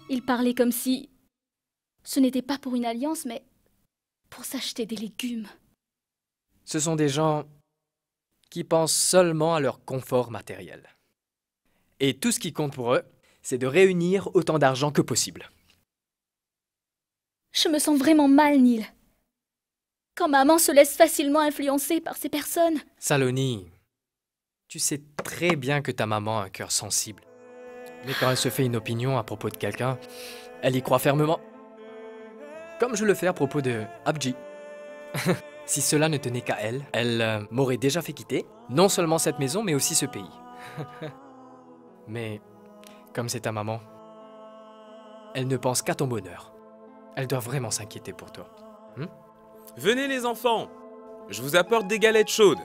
Il parlait comme si ce n'était pas pour une alliance, mais pour s'acheter des légumes. Ce sont des gens qui pensent seulement à leur confort matériel. Et tout ce qui compte pour eux, c'est de réunir autant d'argent que possible. Je me sens vraiment mal, Neil. Quand maman se laisse facilement influencer par ces personnes. Saloni, tu sais très bien que ta maman a un cœur sensible. Mais quand elle se fait une opinion à propos de quelqu'un, elle y croit fermement. Comme je le fais à propos de Abji. Si cela ne tenait qu'à elle, elle m'aurait déjà fait quitter, non seulement cette maison, mais aussi ce pays. Mais, comme c'est ta maman, elle ne pense qu'à ton bonheur. Elle doit vraiment s'inquiéter pour toi. Venez les enfants, je vous apporte des galettes chaudes.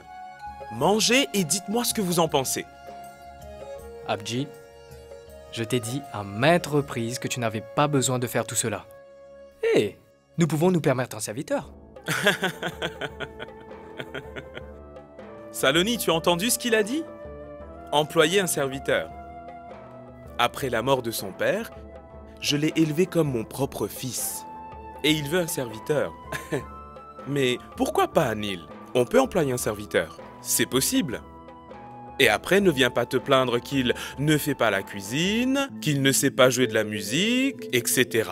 Mangez et dites-moi ce que vous en pensez. Abji, je t'ai dit à maintes reprises que tu n'avais pas besoin de faire tout cela. Hé, nous pouvons nous permettre un serviteur. Saloni, tu as entendu ce qu'il a dit? Employer un serviteur. Après la mort de son père, je l'ai élevé comme mon propre fils. Et il veut un serviteur. Mais pourquoi pas, Neil? On peut employer un serviteur. C'est possible. Et après, ne viens pas te plaindre qu'il ne fait pas la cuisine, qu'il ne sait pas jouer de la musique, etc.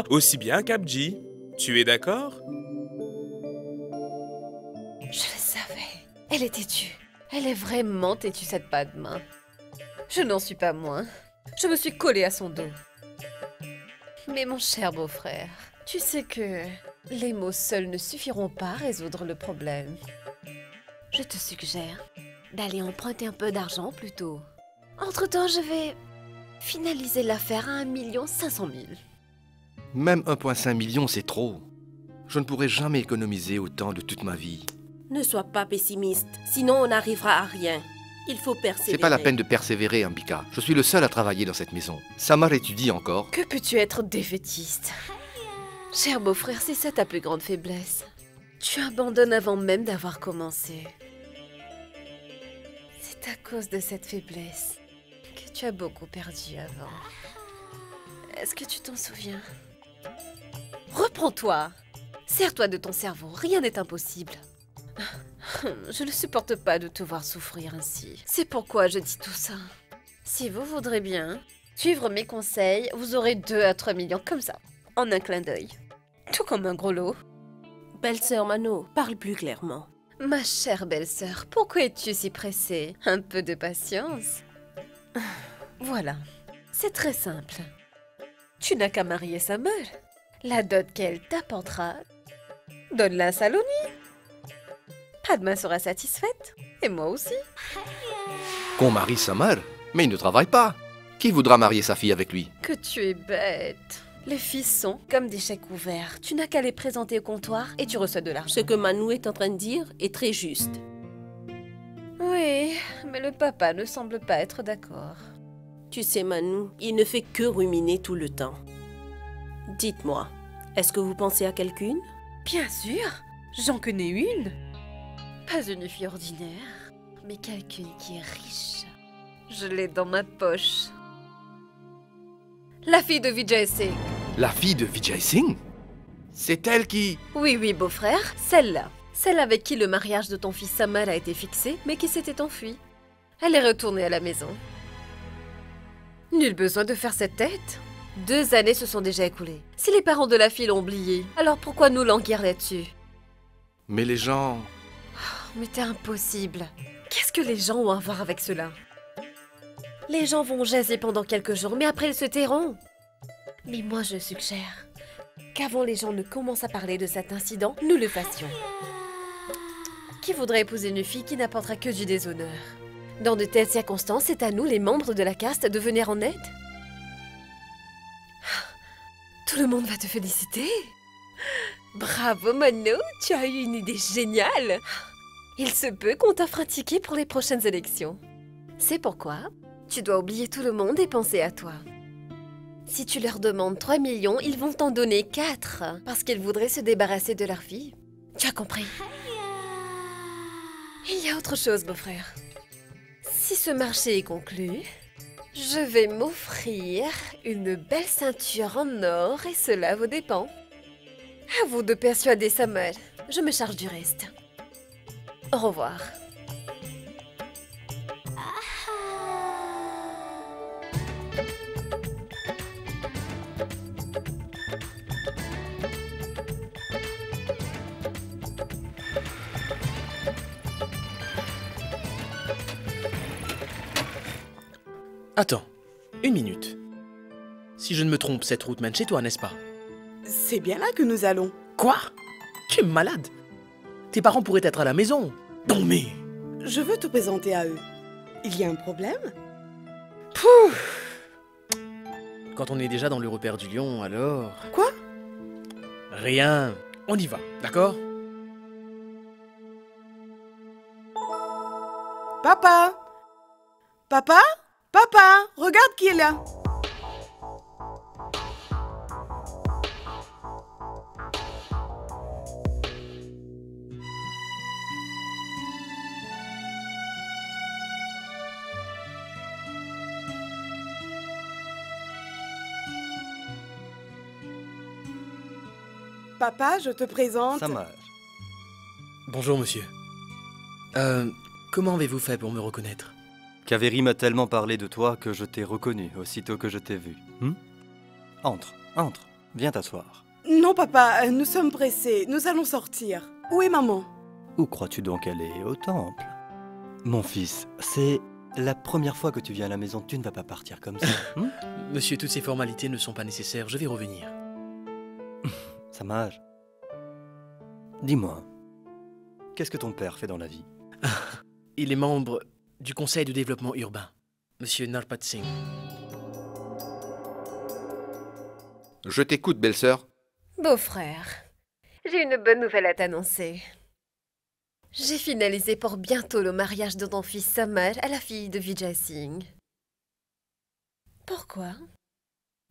Aussi bien qu'Abji. Tu es d'accord? Je le savais. Elle est têtue. Elle est vraiment têtue, cette pas de main. Je n'en suis pas moins. Je me suis collée à son dos. Mais mon cher beau-frère, tu sais que les mots seuls ne suffiront pas à résoudre le problème. Je te suggère d'aller emprunter un peu d'argent plutôt. Entre-temps, je vais finaliser l'affaire à 1 500 000. Même 1,5 million, c'est trop. Je ne pourrai jamais économiser autant de toute ma vie. Ne sois pas pessimiste, sinon on n'arrivera à rien. Il faut persévérer. C'est pas la peine de persévérer, Ambika. Je suis le seul à travailler dans cette maison. Samar étudie encore. Que peux-tu être défaitiste? Cher beau-frère, c'est ça ta plus grande faiblesse. Tu abandonnes avant même d'avoir commencé. C'est à cause de cette faiblesse que tu as beaucoup perdu avant. Est-ce que tu t'en souviens? Reprends-toi! Sers-toi de ton cerveau, rien n'est impossible. Je ne supporte pas de te voir souffrir ainsi. C'est pourquoi je dis tout ça. Si vous voudrez bien suivre mes conseils, vous aurez 2 à 3 millions comme ça, en un clin d'œil. Tout comme un gros lot. Belle-sœur Mano, parle plus clairement. Ma chère belle-sœur, pourquoi es-tu si pressée? Un peu de patience. Voilà, c'est très simple. Tu n'as qu'à marier Samuel. La dot qu'elle t'apportera, donne-la à Saloni. Padma sera satisfaite, et moi aussi. Qu'on marie Samar? Mais il ne travaille pas. Qui voudra marier sa fille avec lui? Que tu es bête. Les filles sont comme des chèques ouverts. Tu n'as qu'à les présenter au comptoir et tu reçois de l'argent. Ce que Manu est en train de dire est très juste. Oui, mais le papa ne semble pas être d'accord. Tu sais, Manu, il ne fait que ruminer tout le temps. Dites-moi, est-ce que vous pensez à quelqu'une? Bien sûr, j'en connais une. Pas une fille ordinaire, mais quelqu'une qui est riche. Je l'ai dans ma poche. La fille de Vijay Singh. La fille de Vijay Singh? C'est elle qui... Oui, oui, beau-frère, celle-là. Celle avec qui le mariage de ton fils Samar a été fixé, mais qui s'était enfuie. Elle est retournée à la maison. Nul besoin de faire cette tête. 2 années se sont déjà écoulées. Si les parents de la fille l'ont oublié, alors pourquoi nous languir là-dessus? Mais les gens... Mais t'es impossible. Qu'est-ce que les gens ont à voir avec cela? Les gens vont jaser pendant quelques jours, mais après ils se tairont. Mais moi je suggère qu'avant les gens ne commencent à parler de cet incident, nous le fassions. Qui voudrait épouser une fille qui n'apportera que du déshonneur? Dans de telles circonstances, c'est à nous, les membres de la caste, de venir en aide. Tout le monde va te féliciter. Bravo Mano, tu as eu une idée géniale. Il se peut qu'on t'offre un ticket pour les prochaines élections. C'est pourquoi tu dois oublier tout le monde et penser à toi. Si tu leur demandes 3 millions, ils vont t'en donner 4 parce qu'ils voudraient se débarrasser de leur fille. Tu as compris? Il y a autre chose, beau-frère. Si ce marché est conclu, Je vais m'offrir une belle ceinture en or et cela à vos dépens. À vous de persuader Samuel. Je me charge du reste. Au revoir. Attends, une minute. Si je ne me trompe, cette route mène chez toi, n'est-ce pas? C'est bien là que nous allons. Quoi? Tu es malade? Tes parents pourraient être à la maison. Non mais... Je veux te présenter à eux. Il y a un problème? Quand on est déjà dans le repère du lion, alors... Quoi? Rien. On y va, d'accord? Papa! Papa? Papa! Regarde qui est là! Papa, je te présente... Samar. Bonjour, monsieur. Comment avez-vous fait pour me reconnaître? Kaveri m'a tellement parlé de toi que je t'ai reconnu aussitôt que je t'ai vu. Entre, entre, viens t'asseoir. Non, papa, nous sommes pressés. Nous allons sortir. Où est maman? Où crois-tu donc qu'elle est? Au temple. Mon fils, c'est la première fois que tu viens à la maison. Tu ne vas pas partir comme ça. Monsieur, toutes ces formalités ne sont pas nécessaires. Je vais revenir. Samar, dis-moi, qu'est-ce que ton père fait dans la vie? Il est membre du Conseil de développement urbain, monsieur Narpat Singh. Je t'écoute, belle-sœur. Beau-frère, j'ai une bonne nouvelle à t'annoncer. J'ai finalisé pour bientôt le mariage de ton fils Samar à la fille de Vijay Singh. Pourquoi?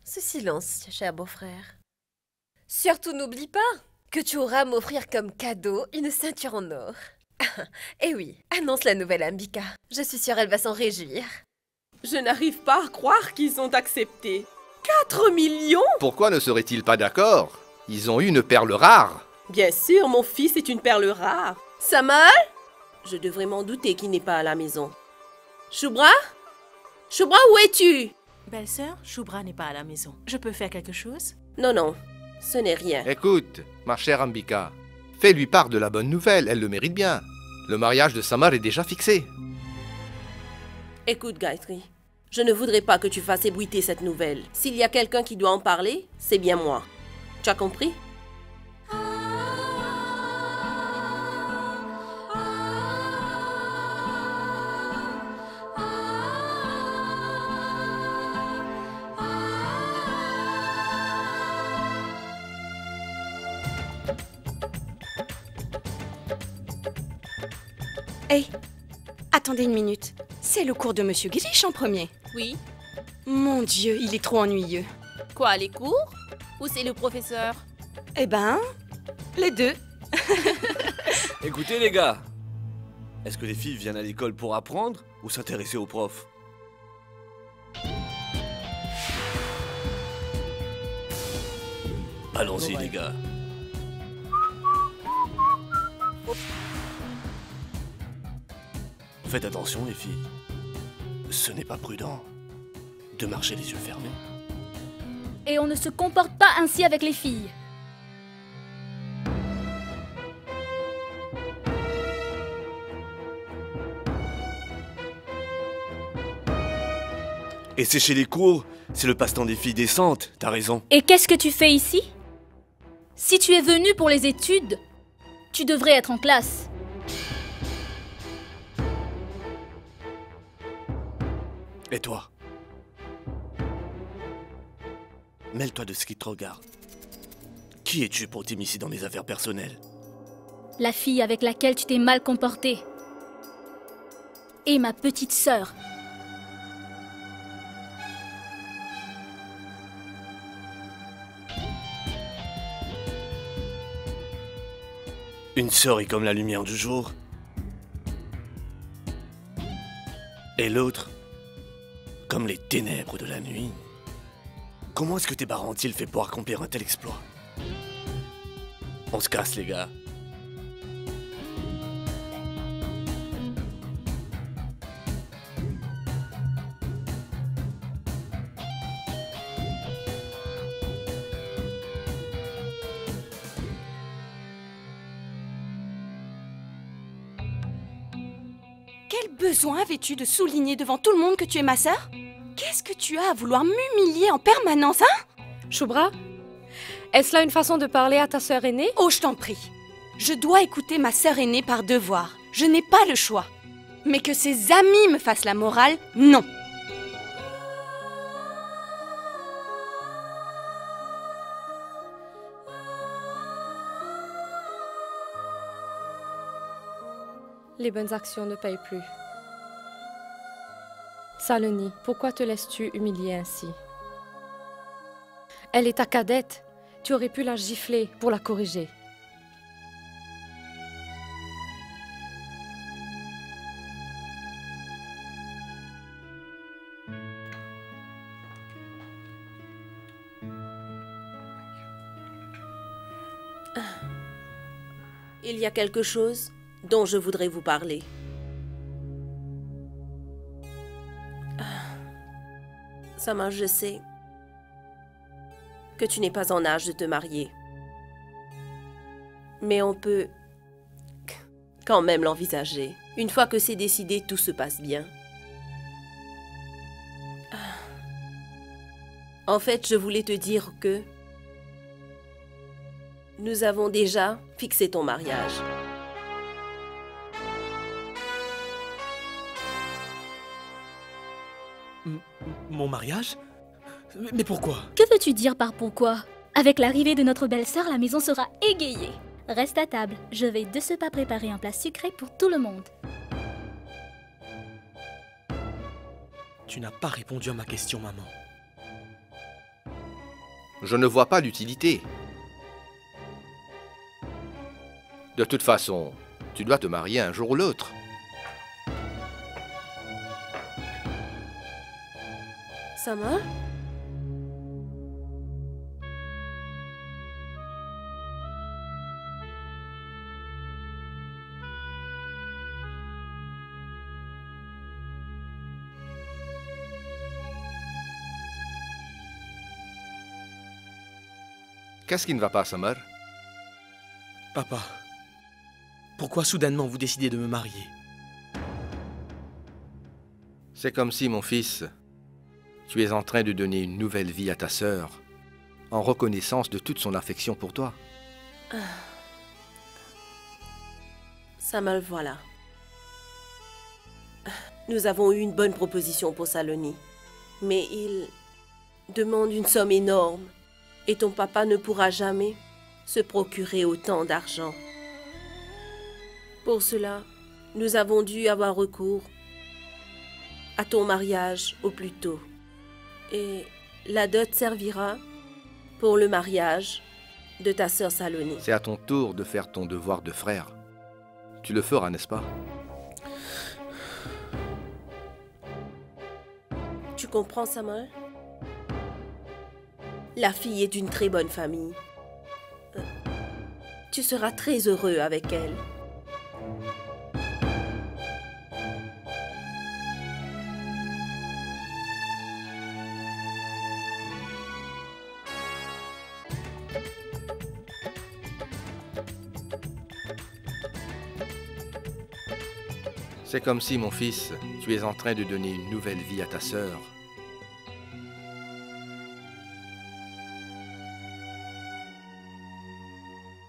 Ce silence, cher beau-frère. Surtout n'oublie pas que tu auras à m'offrir comme cadeau une ceinture en or. Eh oui, annonce la nouvelle Ambika. Je suis sûre elle va s'en réjouir. Je n'arrive pas à croire qu'ils ont accepté. 4 millions? Pourquoi ne seraient-ils pas d'accord? Ils ont eu une perle rare. Bien sûr, mon fils est une perle rare. Samar? Je devrais m'en douter qu'il n'est pas à la maison. Shubra? Shubra, où es-tu? Belle-sœur, Shubra n'est pas à la maison. Je peux faire quelque chose? Non, non, ce n'est rien. Écoute, ma chère Ambika, fais-lui part de la bonne nouvelle, elle le mérite bien. Le mariage de Samar est déjà fixé. Écoute, Gayatri, je ne voudrais pas que tu fasses ébruiter cette nouvelle. S'il y a quelqu'un qui doit en parler, c'est bien moi. Tu as compris? Hey, attendez une minute. C'est le cours de Monsieur Grish en premier. Oui. Mon Dieu, il est trop ennuyeux. Quoi, les cours? Ou c'est le professeur? Eh ben, les deux. Écoutez les gars, est-ce que les filles viennent à l'école pour apprendre ou s'intéresser aux profs? Allons-y les gars. Faites attention les filles. Ce n'est pas prudent de marcher les yeux fermés. Et on ne se comporte pas ainsi avec les filles. Et sécher les cours, c'est le passe-temps des filles décentes, t'as raison. Et qu'est-ce que tu fais ici? Si tu es venu pour les études, tu devrais être en classe. Et toi? Mêle-toi de ce qui te regarde. Qui es-tu pour t'immiscer dans mes affaires personnelles? La fille avec laquelle tu t'es mal comporté. Et ma petite sœur. Une sœur est comme la lumière du jour. Et l'autre, comme les ténèbres de la nuit. Comment est-ce que tes parents ont-ils fait pour accomplir un tel exploit? On se casse, les gars. Quel besoin avais-tu de souligner devant tout le monde que tu es ma sœur? Qu'est-ce que tu as à vouloir m'humilier en permanence, hein? Shubhra, est-ce là une façon de parler à ta sœur aînée? Oh, je t'en prie. Je dois écouter ma sœur aînée par devoir. Je n'ai pas le choix. Mais que ses amis me fassent la morale, non. Les bonnes actions ne payent plus. Saloni, pourquoi te laisses-tu humilier ainsi? Elle est ta cadette. Tu aurais pu la gifler pour la corriger. Il y a quelque chose dont je voudrais vous parler. Samar, je sais que tu n'es pas en âge de te marier. Mais on peut quand même l'envisager. Une fois que c'est décidé, tout se passe bien. En fait, je voulais te dire que nous avons déjà fixé ton mariage. Mon mariage? Mais pourquoi? Que veux-tu dire par pourquoi? Avec l'arrivée de notre belle-sœur, la maison sera égayée. Reste à table, je vais de ce pas préparer un plat sucré pour tout le monde. Tu n'as pas répondu à ma question, maman. Je ne vois pas l'utilité. De toute façon, tu dois te marier un jour ou l'autre. Samar? Qu'est-ce qui ne va pas, Samar? Papa, pourquoi soudainement vous décidez de me marier? C'est comme si, mon fils, tu es en train de donner une nouvelle vie à ta sœur, en reconnaissance de toute son affection pour toi. Samar, voilà. Nous avons eu une bonne proposition pour Saloni, mais il demande une somme énorme et ton papa ne pourra jamais se procurer autant d'argent. Pour cela, nous avons dû avoir recours à ton mariage au plus tôt. Et la dot servira pour le mariage de ta sœur Saloni. C'est à ton tour de faire ton devoir de frère. Tu le feras, n'est-ce pas? Tu comprends, Samar? La fille est d'une très bonne famille. Tu seras très heureux avec elle. C'est comme si, mon fils, tu es en train de donner une nouvelle vie à ta sœur.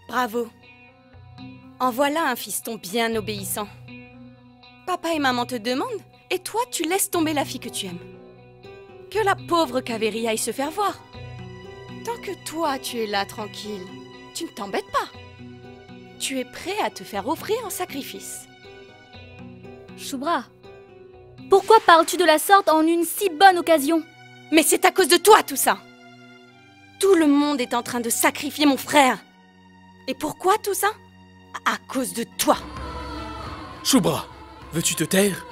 Bravo. En voilà un fiston bien obéissant. Papa et maman te demandent, et toi, tu laisses tomber la fille que tu aimes. Que la pauvre Kaveri aille se faire voir. Tant que toi, tu es là tranquille, tu ne t'embêtes pas. Tu es prêt à te faire offrir en sacrifice. Shubhra, pourquoi parles-tu de la sorte en une si bonne occasion? Mais c'est à cause de toi tout ça. Tout le monde est en train de sacrifier mon frère. Et pourquoi tout ça? À cause de toi. Shubhra, veux-tu te taire?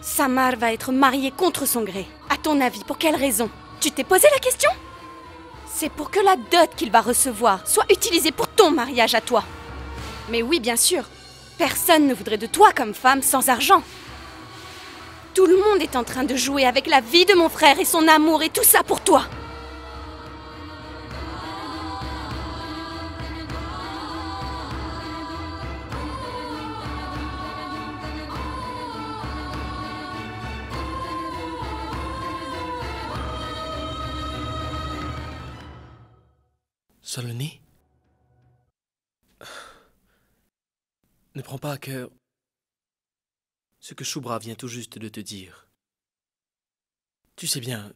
Samar va être marié contre son gré. À ton avis, pour quelle raison? Tu t'es posé la question? C'est pour que la dot qu'il va recevoir soit utilisée pour ton mariage à toi. Mais oui, bien sûr. Personne ne voudrait de toi comme femme sans argent. Tout le monde est en train de jouer avec la vie de mon frère et son amour et tout ça pour toi. Saloni? Ne prends pas à cœur ce que Shubra vient tout juste de te dire. Tu sais bien,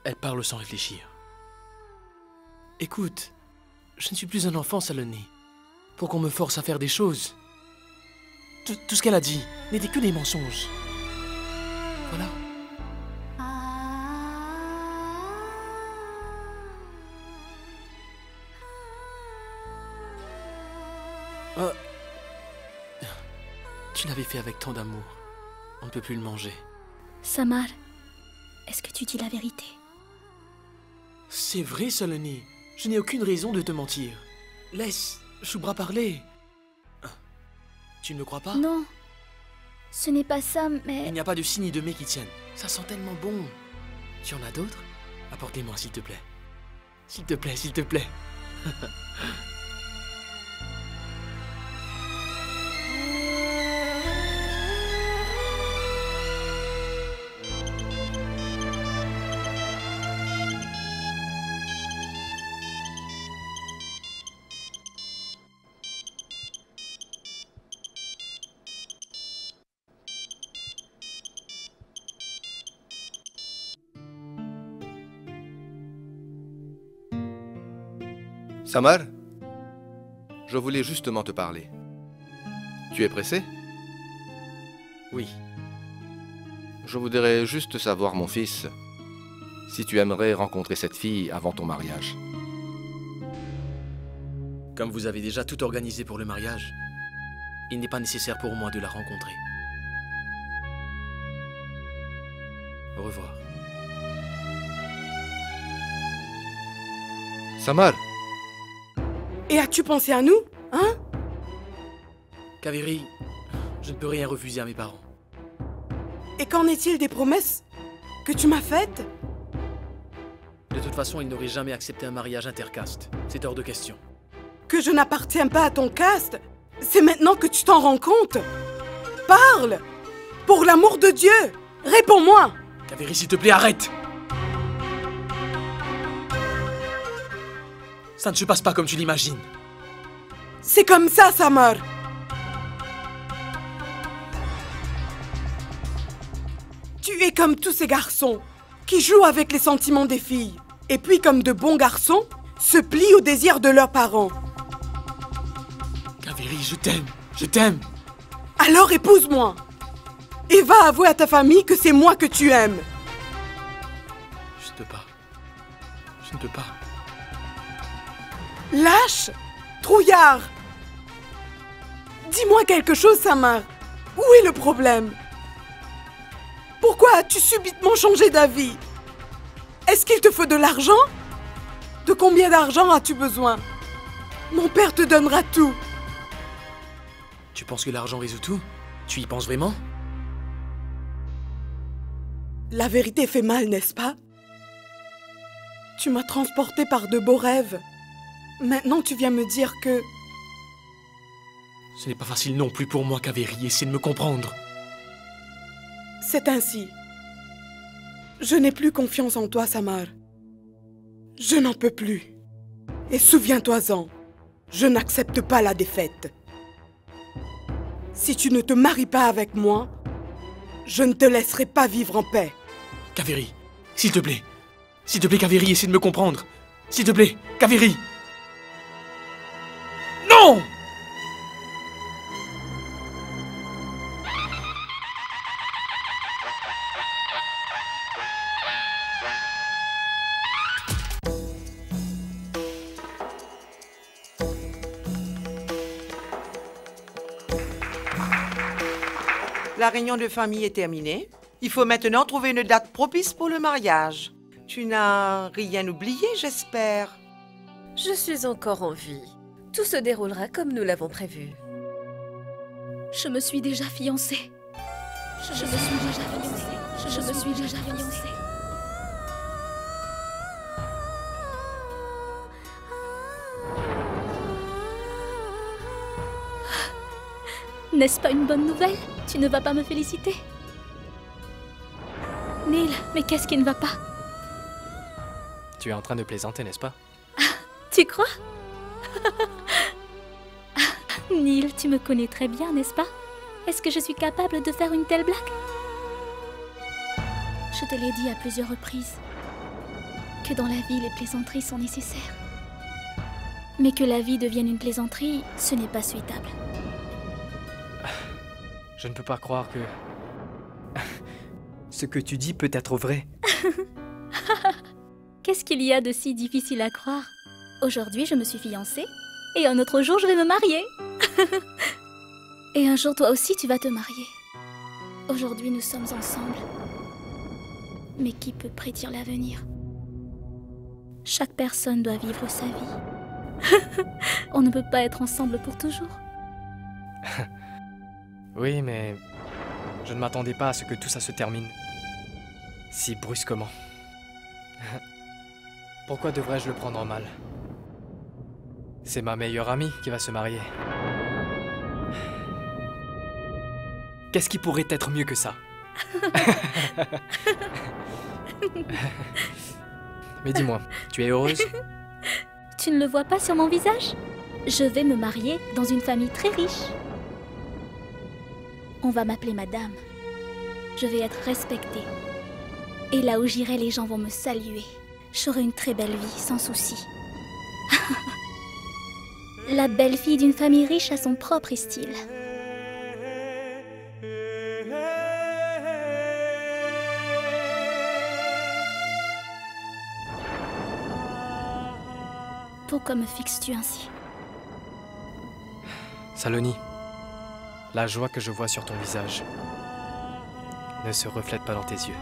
elle parle sans réfléchir. Écoute, je ne suis plus un enfant, Saloni, pour qu'on me force à faire des choses. Tout ce qu'elle a dit n'était que des mensonges. Voilà. Tu l'avais fait avec tant d'amour. On ne peut plus le manger. Samar, est-ce que tu dis la vérité? C'est vrai, Saloni. Je n'ai aucune raison de te mentir. Laisse Shubra parler. Tu ne me crois pas? Non. Ce n'est pas ça, mais... Il n'y a pas de signe de mets qui tiennent. Ça sent tellement bon. Tu en as d'autres? Apporte-les-moi, s'il te plaît. S'il te plaît, s'il te plaît. Samar, je voulais justement te parler. Tu es pressé? Oui. Je voudrais juste savoir, mon fils, si tu aimerais rencontrer cette fille avant ton mariage. Comme vous avez déjà tout organisé pour le mariage, il n'est pas nécessaire pour moi de la rencontrer. Au revoir. Samar! Et as-tu pensé à nous, hein? Kaveri, je ne peux rien refuser à mes parents. Et qu'en est-il des promesses que tu m'as faites? De toute façon, ils n'auraient jamais accepté un mariage intercaste. C'est hors de question. Que je n'appartiens pas à ton caste? C'est maintenant que tu t'en rends compte? Parle! Pour l'amour de Dieu! Réponds-moi! Kaveri, s'il te plaît, arrête! Ça ne se passe pas comme tu l'imagines. C'est comme ça, Samar. Tu es comme tous ces garçons qui jouent avec les sentiments des filles et puis, comme de bons garçons, se plient aux désirs de leurs parents. Kaveri, je t'aime, je t'aime. Alors épouse-moi et va avouer à ta famille que c'est moi que tu aimes. Je ne peux pas. Je ne peux pas. Lâche! Trouillard! Dis-moi quelque chose, Samar. Où est le problème? Pourquoi as-tu subitement changé d'avis? Est-ce qu'il te faut de l'argent? De combien d'argent as-tu besoin? Mon père te donnera tout. Tu penses que l'argent résout tout? Tu y penses vraiment? La vérité fait mal, n'est-ce pas? Tu m'as transporté par de beaux rêves. Maintenant, tu viens me dire que... Ce n'est pas facile non plus pour moi, Kaveri. Essaie de me comprendre. C'est ainsi. Je n'ai plus confiance en toi, Samar. Je n'en peux plus. Et souviens-toi-en, je n'accepte pas la défaite. Si tu ne te maries pas avec moi, je ne te laisserai pas vivre en paix. Kaveri, s'il te plaît. S'il te plaît, Kaveri, essaie de me comprendre. S'il te plaît, Kaveri. Non! la réunion de famille est terminée. Il faut maintenant trouver une date propice pour le mariage. Tu n'as rien oublié, j'espère. Je suis encore en vie. Tout se déroulera comme nous l'avons prévu. Je me suis déjà fiancée. Je me suis déjà fiancée. Je me suis déjà fiancée. N'est-ce pas une bonne nouvelle? Tu ne vas pas me féliciter? Neil, mais qu'est-ce qui ne va pas? Tu es en train de plaisanter, n'est-ce pas? Tu crois? Neil, tu me connais très bien, n'est-ce pas? Est-ce que je suis capable de faire une telle blague? Je te l'ai dit à plusieurs reprises que dans la vie, les plaisanteries sont nécessaires. Mais que la vie devienne une plaisanterie, ce n'est pas souhaitable. Je ne peux pas croire que... ce que tu dis peut être vrai. Qu'est-ce qu'il y a de si difficile à croire? Aujourd'hui, je me suis fiancée, et un autre jour, je vais me marier. Et un jour, toi aussi, tu vas te marier. Aujourd'hui, nous sommes ensemble. Mais qui peut prédire l'avenir? Chaque personne doit vivre sa vie. On ne peut pas être ensemble pour toujours. Oui, mais je ne m'attendais pas à ce que tout ça se termine si brusquement. Pourquoi devrais-je le prendre mal? C'est ma meilleure amie qui va se marier. Qu'est-ce qui pourrait être mieux que ça? Mais dis-moi, tu es heureuse? Tu ne le vois pas sur mon visage? Je vais me marier dans une famille très riche. On va m'appeler madame. Je vais être respectée. Et là où j'irai, les gens vont me saluer. J'aurai une très belle vie, sans souci. La belle-fille d'une famille riche a son propre style. Pourquoi me fixes-tu ainsi? Saloni, la joie que je vois sur ton visage ne se reflète pas dans tes yeux.